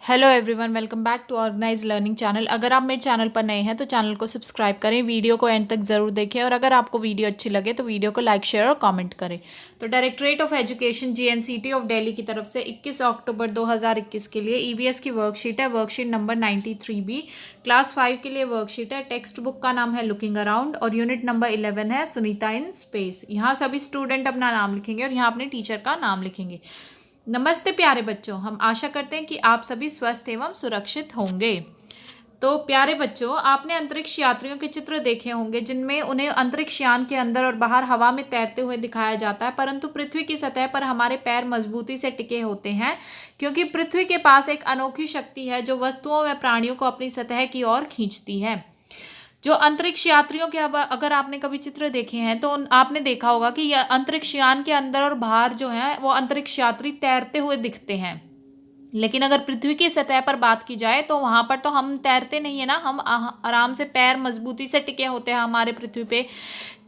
Hello everyone, welcome back to organise learning channel. अगर आप मेरे चैनल पर नए हैं तो चैनल को सब्सक्राइब करें, वीडियो को एंड तक ज़रूर देखें और अगर आपको वीडियो अच्छी लगे तो वीडियो को लाइक शेयर और कमेंट करें। तो directorate of education GNCT of Delhi की तरफ से 21 अक्टूबर 2021 के लिए ईवीएस की वर्कशीट है, वर्कशीट नंबर 93B। क्लास 5 के लिए वर्कशीट है। टेक्स्ट बुक का नाम है लुकिंग अराउंड और यूनिट नंबर 11 है सुनीता इन स्पेस। यहाँ सभी स्टूडेंट अपना नाम लिखेंगे और यहाँ अपने टीचर का नाम लिखेंगे। नमस्ते प्यारे बच्चों, हम आशा करते हैं कि आप सभी स्वस्थ एवं सुरक्षित होंगे। तो प्यारे बच्चों, आपने अंतरिक्ष यात्रियों के चित्र देखे होंगे जिनमें उन्हें अंतरिक्ष यान के अंदर और बाहर हवा में तैरते हुए दिखाया जाता है, परंतु पृथ्वी की सतह पर हमारे पैर मजबूती से टिके होते हैं क्योंकि पृथ्वी के पास एक अनोखी शक्ति है जो वस्तुओं व प्राणियों को अपनी सतह की ओर खींचती है। जो अंतरिक्ष यात्रियों के अगर आपने कभी चित्र देखे हैं तो आपने देखा होगा कि यह अंतरिक्ष यान के अंदर और बाहर जो है वो अंतरिक्ष यात्री तैरते हुए दिखते हैं। लेकिन अगर पृथ्वी की सतह पर बात की जाए तो वहां पर तो हम तैरते नहीं है ना, हम आराम से पैर मजबूती से टिके होते हैं हमारे पृथ्वी पे।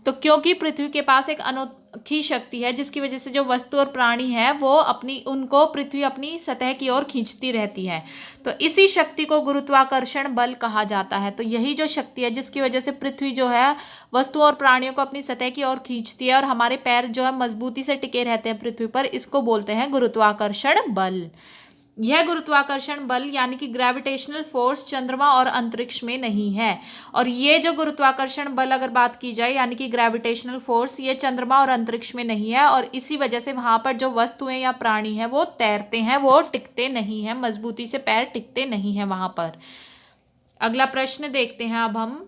तो क्योंकि पृथ्वी के पास एक अनोखी शक्ति है जिसकी वजह से जो वस्तु और प्राणी है वो उनको पृथ्वी अपनी सतह की ओर खींचती रहती है। तो इसी शक्ति को गुरुत्वाकर्षण बल कहा जाता है। तो यही जो शक्ति है जिसकी वजह से पृथ्वी जो है वस्तुओं और प्राणियों को अपनी सतह की ओर खींचती है और हमारे पैर जो है मजबूती से टिके रहते हैं पृथ्वी पर, इसको बोलते हैं गुरुत्वाकर्षण बल। यह गुरुत्वाकर्षण बल यानी कि ग्रेविटेशनल फोर्स चंद्रमा और अंतरिक्ष में नहीं है। और ये जो गुरुत्वाकर्षण बल अगर बात की जाए यानी कि ग्रेविटेशनल फोर्स, ये चंद्रमा और अंतरिक्ष में नहीं है और इसी वजह से वहां पर जो वस्तुएं या प्राणी हैं वो तैरते हैं, वो टिकते नहीं हैं, मजबूती से पैर टिकते नहीं हैं वहां पर। अगला प्रश्न देखते हैं अब हम।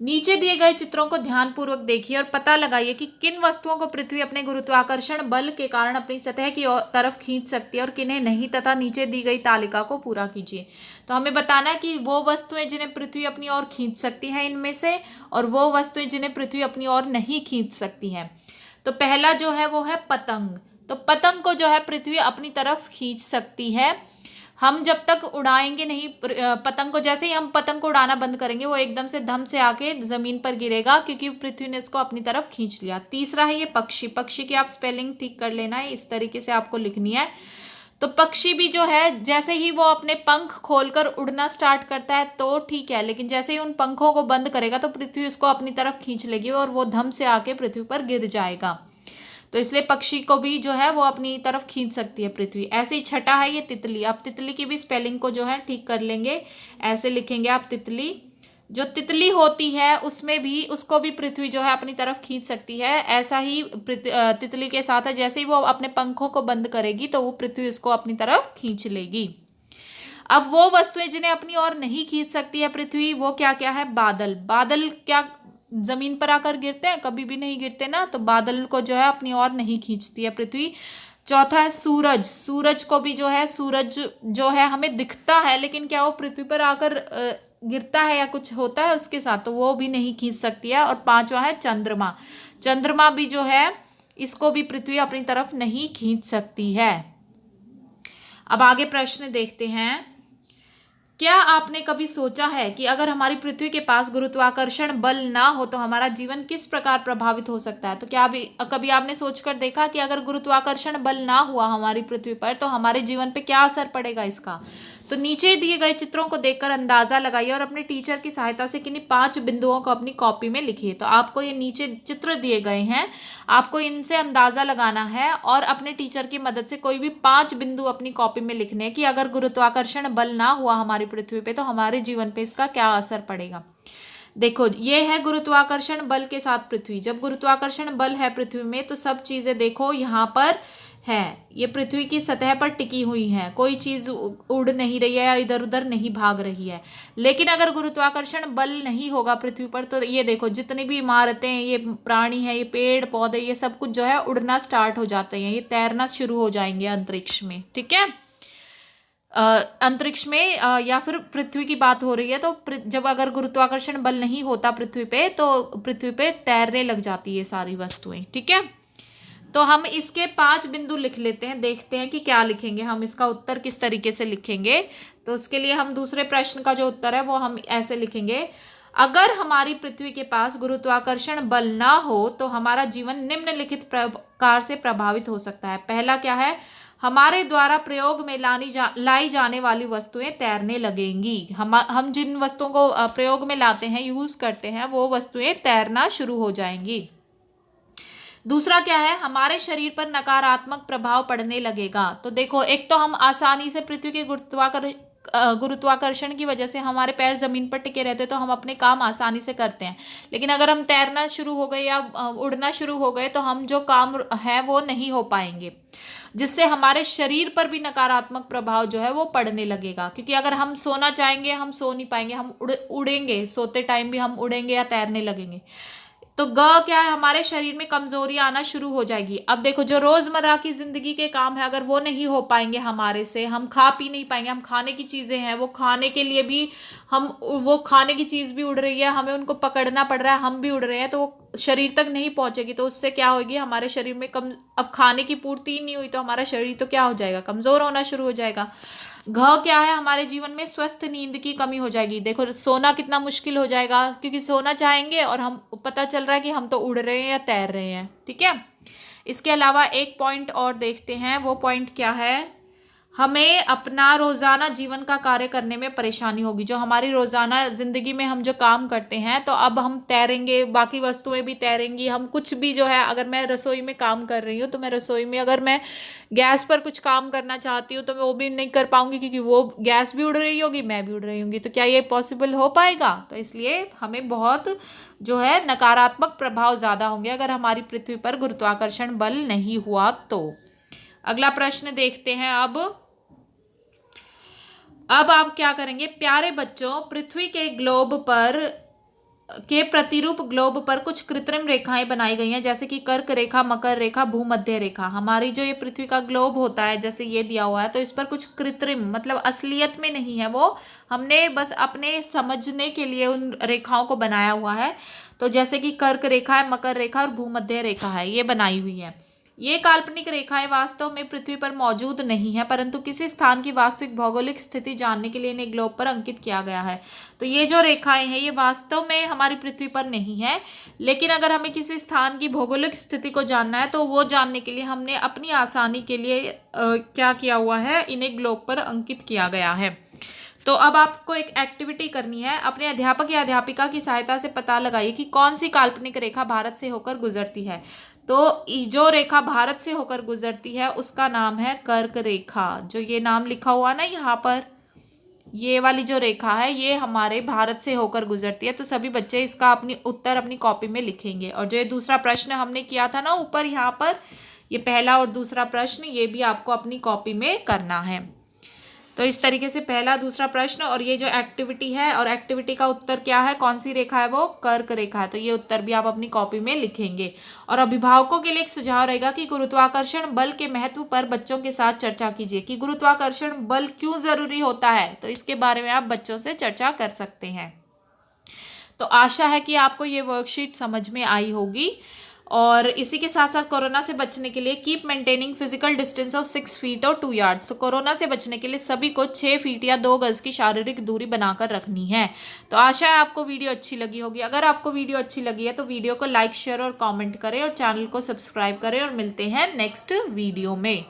नीचे दिए गए चित्रों को ध्यानपूर्वक देखिए और पता लगाइए कि किन वस्तुओं को पृथ्वी अपने गुरुत्वाकर्षण बल के कारण अपनी सतह की तरफ खींच सकती है और किन्हें नहीं, तथा नीचे दी गई तालिका को पूरा कीजिए। तो हमें बताना है कि वो वस्तुएं जिन्हें पृथ्वी अपनी ओर खींच सकती है इनमें से, और वो वस्तुएं जिन्हें पृथ्वी अपनी ओर नहीं खींच सकती है। तो पहला जो है वो है पतंग। तो पतंग को जो है पृथ्वी अपनी तरफ खींच सकती है। हम जब तक उड़ाएंगे नहीं पतंग को, जैसे ही हम पतंग को उड़ाना बंद करेंगे वो एकदम से धम से आके जमीन पर गिरेगा क्योंकि पृथ्वी ने इसको अपनी तरफ खींच लिया। तीसरा है ये पक्षी। पक्षी की आप स्पेलिंग ठीक कर लेना है, इस तरीके से आपको लिखनी है। तो पक्षी भी जो है जैसे ही वो अपने पंख खोलकर उड़ना स्टार्ट करता है तो ठीक है, लेकिन जैसे ही उन पंखों को बंद करेगा तो पृथ्वी उसको अपनी तरफ खींच लेगी और वो धम से आके पृथ्वी पर गिर जाएगा। तो इसलिए पक्षी को भी जो है वो अपनी तरफ खींच सकती है पृथ्वी। ऐसे ही छठा है ये तितली। आप तितली की भी स्पेलिंग को जो है ठीक कर लेंगे, ऐसे लिखेंगे आप तितली। जो तितली होती है उसमें भी उसको भी पृथ्वी जो है अपनी तरफ खींच सकती है। ऐसा ही तितली के साथ है, जैसे ही वो अपने पंखों को बंद करेगी तो वो पृथ्वी उसको अपनी तरफ खींच लेगी। अब वो वस्तुएं जिन्हें अपनी ओर नहीं खींच सकती है पृथ्वी, वो क्या क्या है? बादल। बादल क्या जमीन पर आकर गिरते हैं? कभी भी नहीं गिरते ना, तो बादल को जो है अपनी ओर नहीं खींचती है पृथ्वी। चौथा है सूरज। सूरज को भी जो है, सूरज जो है हमें दिखता है लेकिन क्या वो पृथ्वी पर आकर गिरता है या कुछ होता है उसके साथ, तो वो भी नहीं खींच सकती है। और पांचवा है चंद्रमा। चंद्रमा भी जो है इसको भी पृथ्वी अपनी तरफ नहीं खींच सकती है। अब आगे प्रश्न देखते हैं। क्या आपने कभी सोचा है कि अगर हमारी पृथ्वी के पास गुरुत्वाकर्षण बल ना हो तो हमारा जीवन किस प्रकार प्रभावित हो सकता है? तो क्या कभी आपने सोचकर देखा कि अगर गुरुत्वाकर्षण बल ना हुआ हमारी पृथ्वी पर तो हमारे जीवन पे क्या असर पड़ेगा इसका? तो नीचे दिए गए चित्रों को देखकर अंदाजा लगाइए और अपने टीचर की सहायता से किन्हीं 5 बिंदुओं को अपनी कॉपी में लिखिए। तो आपको ये नीचे चित्र दिए गए हैं, आपको इनसे अंदाजा लगाना है और अपने टीचर की मदद से कोई भी 5 बिंदु अपनी कॉपी में लिखने हैं कि अगर गुरुत्वाकर्षण बल ना हुआ हमारी पृथ्वी पे तो हमारे जीवन पे इसका क्या असर पड़ेगा। देखो, ये है गुरुत्वाकर्षण बल के साथ पृथ्वी। जब गुरुत्वाकर्षण बल है पृथ्वी में तो सब चीजें देखो यहाँ पर है, ये पृथ्वी की सतह पर टिकी हुई है, कोई चीज उड़ नहीं रही है या इधर उधर नहीं भाग रही है। लेकिन अगर गुरुत्वाकर्षण बल नहीं होगा पृथ्वी पर तो ये देखो जितनी भी इमारतें, ये प्राणी है, ये पेड़ पौधे, ये सब कुछ जो है उड़ना स्टार्ट हो जाते हैं, ये तैरना शुरू हो जाएंगे अंतरिक्ष में। ठीक है, अंतरिक्ष में या फिर पृथ्वी की बात हो रही है तो जब अगर गुरुत्वाकर्षण बल नहीं होता पृथ्वी पे तो पृथ्वी पे तैरने लग जाती है सारी वस्तुएं। ठीक है, तो हम इसके 5 बिंदु लिख लेते हैं, देखते हैं कि क्या लिखेंगे हम, इसका उत्तर किस तरीके से लिखेंगे। तो उसके लिए हम दूसरे प्रश्न का जो उत्तर है वो हम ऐसे लिखेंगे। अगर हमारी पृथ्वी के पास गुरुत्वाकर्षण बल ना हो तो हमारा जीवन निम्नलिखित प्रकार से प्रभावित हो सकता है। पहला क्या है? हमारे द्वारा प्रयोग में लाई जाने वाली वस्तुएं तैरने लगेंगी। हम जिन वस्तुओं को प्रयोग में लाते हैं, यूज करते हैं, वो वस्तुएं तैरना शुरू हो जाएंगी। दूसरा क्या है, हमारे शरीर पर नकारात्मक प्रभाव पड़ने लगेगा। तो देखो, एक तो हम आसानी से पृथ्वी के गुरुत्वाकर्षण की वजह से हमारे पैर जमीन पर टिके रहते, तो हम अपने काम आसानी से करते हैं। लेकिन अगर हम तैरना शुरू हो गए या उड़ना शुरू हो गए, तो हम जो काम है वो नहीं हो पाएंगे, जिससे हमारे शरीर पर भी नकारात्मक प्रभाव जो है वो पड़ने लगेगा। क्योंकि अगर हम सोना चाहेंगे, हम सो नहीं पाएंगे, हम उड़ेंगे, सोते टाइम भी हम उड़ेंगे या तैरने लगेंगे। तो क्या है, हमारे शरीर में कमजोरी आना शुरू हो जाएगी। अब देखो, जो रोजमर्रा की जिंदगी के काम है, अगर वो नहीं हो पाएंगे हमारे से, हम खा पी नहीं पाएंगे, हम खाने की चीजें हैं, वो खाने के लिए भी वो खाने की चीज भी उड़ रही है, हमें उनको पकड़ना पड़ रहा है, हम भी उड़ रहे हैं, तो वो शरीर तक नहीं पहुंचेगी। तो उससे क्या होगी, हमारे शरीर में अब खाने की पूर्ति नहीं हुई, तो हमारा शरीर तो क्या हो जाएगा, कमजोर होना शुरू हो जाएगा। क्या है, हमारे जीवन में स्वस्थ नींद की कमी हो जाएगी। देखो, सोना कितना मुश्किल हो जाएगा, क्योंकि सोना चाहेंगे और हम, पता चल रहा है कि हम तो उड़ रहे हैं या तैर रहे हैं। ठीक है। इसके अलावा एक पॉइंट और देखते हैं। वो पॉइंट क्या है, हमें अपना रोजाना जीवन का कार्य करने में परेशानी होगी। जो हमारी रोजाना जिंदगी में हम जो काम करते हैं, तो अब हम तैरेंगे, बाकी वस्तुएं भी तैरेंगी, हम कुछ भी जो है, अगर मैं रसोई में काम कर रही हूँ, तो मैं रसोई में अगर मैं गैस पर कुछ काम करना चाहती हूँ, तो मैं वो भी नहीं कर पाऊंगी, क्योंकि वो गैस भी उड़ रही होगी, मैं भी उड़ रही होंगी। तो क्या ये पॉसिबल हो पाएगा? तो इसलिए हमें बहुत जो है नकारात्मक प्रभाव ज्यादा होंगे अगर हमारी पृथ्वी पर गुरुत्वाकर्षण बल नहीं हुआ तो। अगला प्रश्न देखते हैं। अब आप क्या करेंगे, प्यारे बच्चों, पृथ्वी के प्रतिरूप ग्लोब पर कुछ कृत्रिम रेखाएं बनाई गई हैं, जैसे कि कर्क रेखा, मकर रेखा, भूमध्य रेखा। हमारी जो ये पृथ्वी का ग्लोब होता है, जैसे ये दिया हुआ है, तो इस पर कुछ कृत्रिम, मतलब असलियत में नहीं है, वो हमने बस अपने समझने के लिए उन रेखाओं को बनाया हुआ है। तो जैसे कि कर्क रेखा है, मकर रेखा और भूमध्य रेखा है, ये बनाई हुई है। ये काल्पनिक रेखाएं वास्तव में पृथ्वी पर मौजूद नहीं है, परंतु किसी स्थान की वास्तविक भौगोलिक स्थिति जानने के लिए इन्हें ग्लोब पर अंकित किया गया है। तो ये जो रेखाएं हैं, ये वास्तव में हमारी पृथ्वी पर नहीं है, लेकिन अगर हमें किसी स्थान की भौगोलिक स्थिति को जानना है, तो वो जानने के लिए हमने अपनी आसानी के लिए क्या किया हुआ है, इन्हें ग्लोब पर अंकित किया गया है। तो अब आपको एक एक्टिविटी करनी है। अपने अध्यापक या अध्यापिका की सहायता से पता लगाइए कि कौन सी काल्पनिक रेखा भारत से होकर गुजरती है। तो जो रेखा भारत से होकर गुजरती है, उसका नाम है कर्क रेखा। जो ये नाम लिखा हुआ ना यहाँ पर, ये वाली जो रेखा है, ये हमारे भारत से होकर गुजरती है। तो सभी बच्चे इसका उत्तर अपनी कॉपी में लिखेंगे। और जो ये दूसरा प्रश्न हमने किया था ना ऊपर यहाँ पर, ये पहला और दूसरा प्रश्न, ये भी आपको अपनी कॉपी में करना है। तो इस तरीके से पहला, दूसरा प्रश्न और ये जो एक्टिविटी है, और एक्टिविटी का उत्तर क्या है, कौन सी रेखा है, वो कर्क रेखा है। तो ये उत्तर भी आप अपनी कॉपी में लिखेंगे। और अभिभावकों के लिए एक सुझाव रहेगा कि गुरुत्वाकर्षण बल के महत्व पर बच्चों के साथ चर्चा कीजिए, कि गुरुत्वाकर्षण बल क्यों जरूरी होता है, तो इसके बारे में आप बच्चों से चर्चा कर सकते हैं। तो आशा है कि आपको ये वर्कशीट समझ में आई होगी। और इसी के साथ साथ कोरोना से बचने के लिए keep maintaining physical distance of 6 feet और 2 यार्ड्स। तो कोरोना से बचने के लिए सभी को 6 फीट या 2 गज की शारीरिक दूरी बनाकर रखनी है। तो आशा है आपको वीडियो अच्छी लगी होगी। अगर आपको वीडियो अच्छी लगी है तो वीडियो को लाइक, शेयर और कमेंट करें, और चैनल को सब्सक्राइब करें, और मिलते हैं नेक्स्ट वीडियो में।